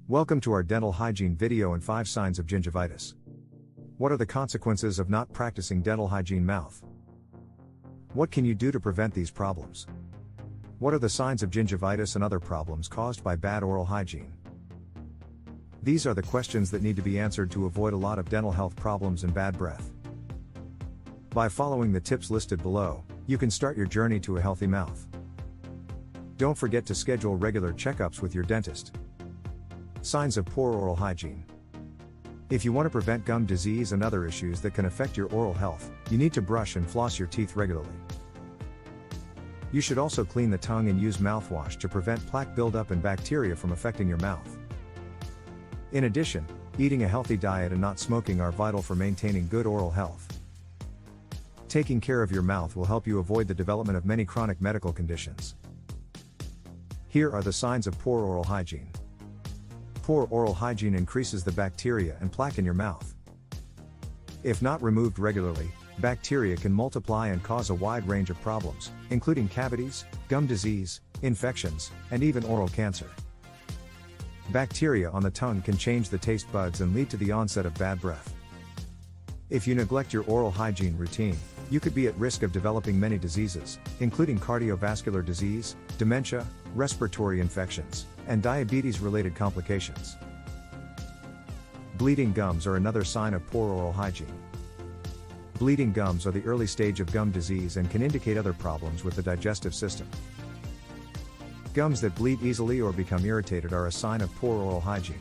Welcome to our dental hygiene video and 5 signs of gingivitis. What are the consequences of not practicing dental hygiene mouth? What can you do to prevent these problems? What are the signs of gingivitis and other problems caused by bad oral hygiene? These are the questions that need to be answered to avoid a lot of dental health problems and bad breath. By following the tips listed below, you can start your journey to a healthy mouth. Don't forget to schedule regular checkups with your dentist. Signs of poor oral hygiene. If you want to prevent gum disease and other issues that can affect your oral health, you need to brush and floss your teeth regularly. You should also clean the tongue and use mouthwash to prevent plaque buildup and bacteria from affecting your mouth. In addition, eating a healthy diet and not smoking are vital for maintaining good oral health. Taking care of your mouth will help you avoid the development of many chronic medical conditions. Here are the signs of poor oral hygiene. Poor oral hygiene increases the bacteria and plaque in your mouth. If not removed regularly, bacteria can multiply and cause a wide range of problems, including cavities, gum disease, infections, and even oral cancer. Bacteria on the tongue can change the taste buds and lead to the onset of bad breath. If you neglect your oral hygiene routine, you could be at risk of developing many diseases, including cardiovascular disease, dementia, respiratory infections, and diabetes-related complications. Bleeding gums are another sign of poor oral hygiene. Bleeding gums are the early stage of gum disease and can indicate other problems with the digestive system. Gums that bleed easily or become irritated are a sign of poor oral hygiene.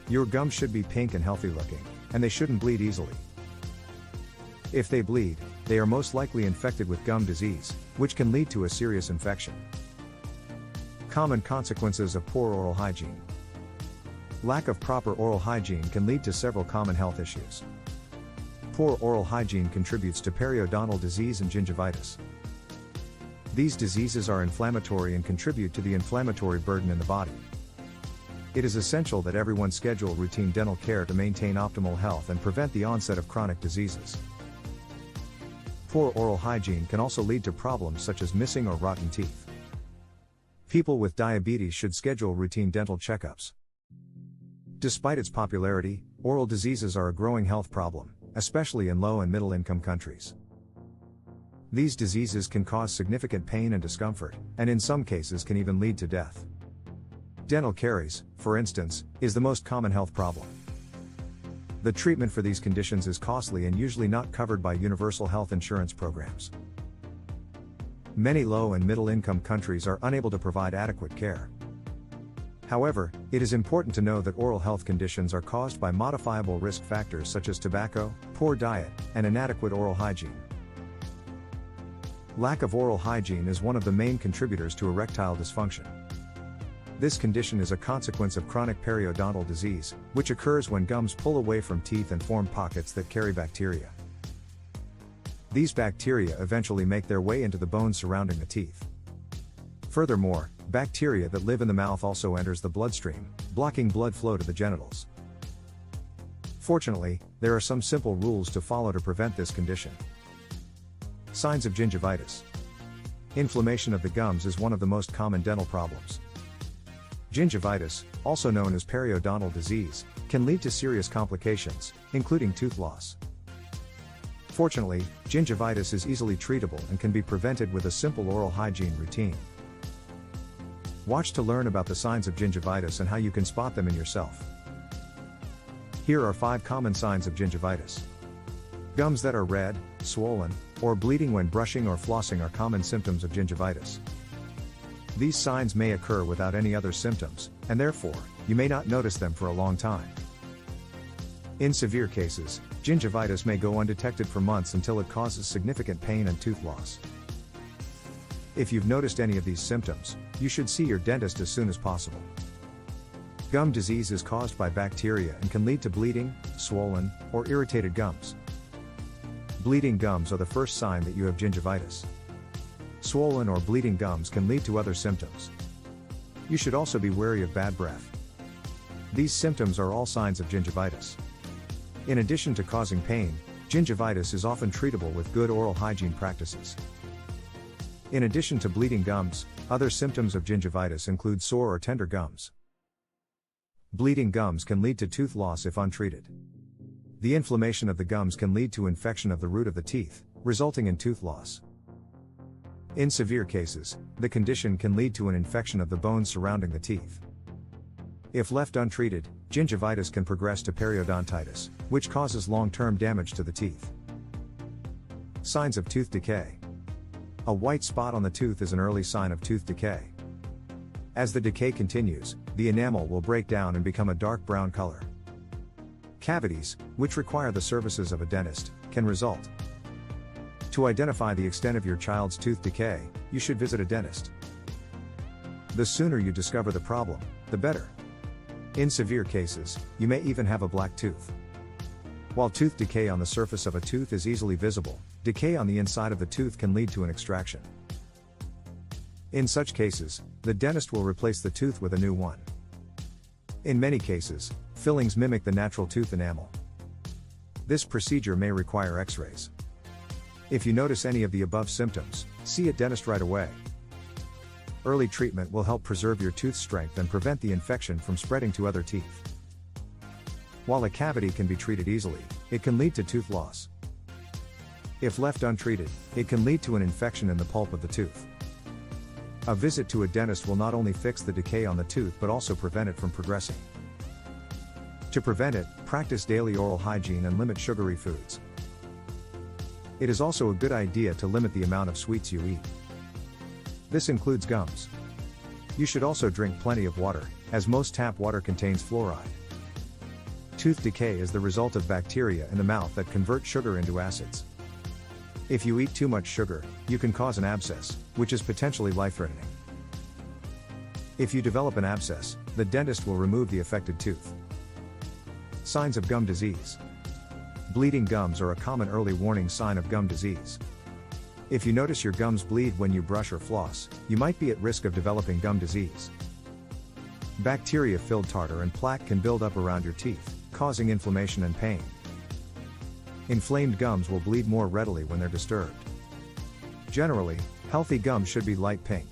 Your gums should be pink and healthy looking, and they shouldn't bleed easily. If they bleed, they are most likely infected with gum disease, which can lead to a serious infection. Common consequences of poor oral hygiene. Lack of proper oral hygiene can lead to several common health issues. Poor oral hygiene contributes to periodontal disease and gingivitis. These diseases are inflammatory and contribute to the inflammatory burden in the body. It is essential that everyone schedule routine dental care to maintain optimal health and prevent the onset of chronic diseases. Poor oral hygiene can also lead to problems such as missing or rotten teeth. People with diabetes should schedule routine dental checkups. Despite its popularity, oral diseases are a growing health problem, especially in low and middle income countries. These diseases can cause significant pain and discomfort, and in some cases can even lead to death. Dental caries, for instance, is the most common health problem. The treatment for these conditions is costly and usually not covered by universal health insurance programs. Many low and middle income countries are unable to provide adequate care. However, it is important to know that oral health conditions are caused by modifiable risk factors such as tobacco, poor diet, and inadequate oral hygiene. Lack of oral hygiene is one of the main contributors to erectile dysfunction. This condition is a consequence of chronic periodontal disease, which occurs when gums pull away from teeth and form pockets that carry bacteria. These bacteria eventually make their way into the bones surrounding the teeth. Furthermore, bacteria that live in the mouth also enters the bloodstream, blocking blood flow to the genitals. Fortunately, there are some simple rules to follow to prevent this condition. Signs of gingivitis. Inflammation of the gums is one of the most common dental problems. Gingivitis, also known as periodontal disease, can lead to serious complications, including tooth loss. Fortunately, gingivitis is easily treatable and can be prevented with a simple oral hygiene routine. Watch to learn about the signs of gingivitis and how you can spot them in yourself. Here are 5 common signs of gingivitis. Gums that are red, swollen, or bleeding when brushing or flossing are common symptoms of gingivitis. These signs may occur without any other symptoms, and therefore, you may not notice them for a long time. In severe cases, gingivitis may go undetected for months until it causes significant pain and tooth loss. If you've noticed any of these symptoms, you should see your dentist as soon as possible. Gum disease is caused by bacteria and can lead to bleeding, swollen, or irritated gums. Bleeding gums are the first sign that you have gingivitis. Swollen or bleeding gums can lead to other symptoms. You should also be wary of bad breath. These symptoms are all signs of gingivitis. In addition to causing pain, gingivitis is often treatable with good oral hygiene practices. In addition to bleeding gums, other symptoms of gingivitis include sore or tender gums. Bleeding gums can lead to tooth loss if untreated. The inflammation of the gums can lead to infection of the root of the teeth, resulting in tooth loss. In severe cases, the condition can lead to an infection of the bones surrounding the teeth. If left untreated, gingivitis can progress to periodontitis, which causes long-term damage to the teeth. Signs of tooth decay. A white spot on the tooth is an early sign of tooth decay. As the decay continues, the enamel will break down and become a dark brown color. Cavities, which require the services of a dentist, can result. To identify the extent of your child's tooth decay, you should visit a dentist. The sooner you discover the problem, the better. In severe cases, you may even have a black tooth. While tooth decay on the surface of a tooth is easily visible, decay on the inside of the tooth can lead to an extraction. In such cases, the dentist will replace the tooth with a new one. In many cases, fillings mimic the natural tooth enamel. This procedure may require X-rays. If you notice any of the above symptoms, see a dentist right away. Early treatment will help preserve your tooth strength and prevent the infection from spreading to other teeth. While a cavity can be treated easily, it can lead to tooth loss. If left untreated, it can lead to an infection in the pulp of the tooth. A visit to a dentist will not only fix the decay on the tooth but also prevent it from progressing. To prevent it, practice daily oral hygiene and limit sugary foods. It is also a good idea to limit the amount of sweets you eat. This includes gums. You should also drink plenty of water, as most tap water contains fluoride. Tooth decay is the result of bacteria in the mouth that convert sugar into acids. If you eat too much sugar, you can cause an abscess, which is potentially life-threatening. If you develop an abscess, the dentist will remove the affected tooth. Signs of gum disease. Bleeding gums are a common early warning sign of gum disease. If you notice your gums bleed when you brush or floss, you might be at risk of developing gum disease. Bacteria-filled tartar and plaque can build up around your teeth, causing inflammation and pain. Inflamed gums will bleed more readily when they're disturbed. Generally, healthy gums should be light pink.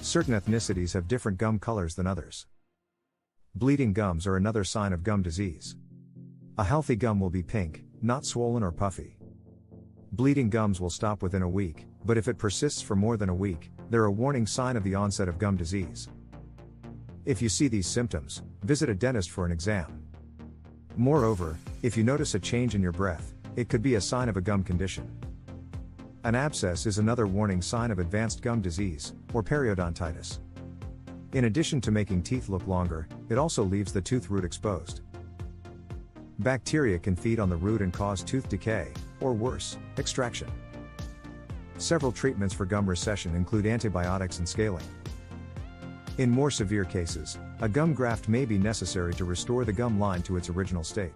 Certain ethnicities have different gum colors than others. Bleeding gums are another sign of gum disease. A healthy gum will be pink, not swollen or puffy. Bleeding gums will stop within a week, but if it persists for more than a week, they're a warning sign of the onset of gum disease. If you see these symptoms, visit a dentist for an exam. Moreover, if you notice a change in your breath, it could be a sign of a gum condition. An abscess is another warning sign of advanced gum disease, or periodontitis. In addition to making teeth look longer, it also leaves the tooth root exposed. Bacteria can feed on the root and cause tooth decay, or worse, extraction. Several treatments for gum recession include antibiotics and scaling. In more severe cases, a gum graft may be necessary to restore the gum line to its original state.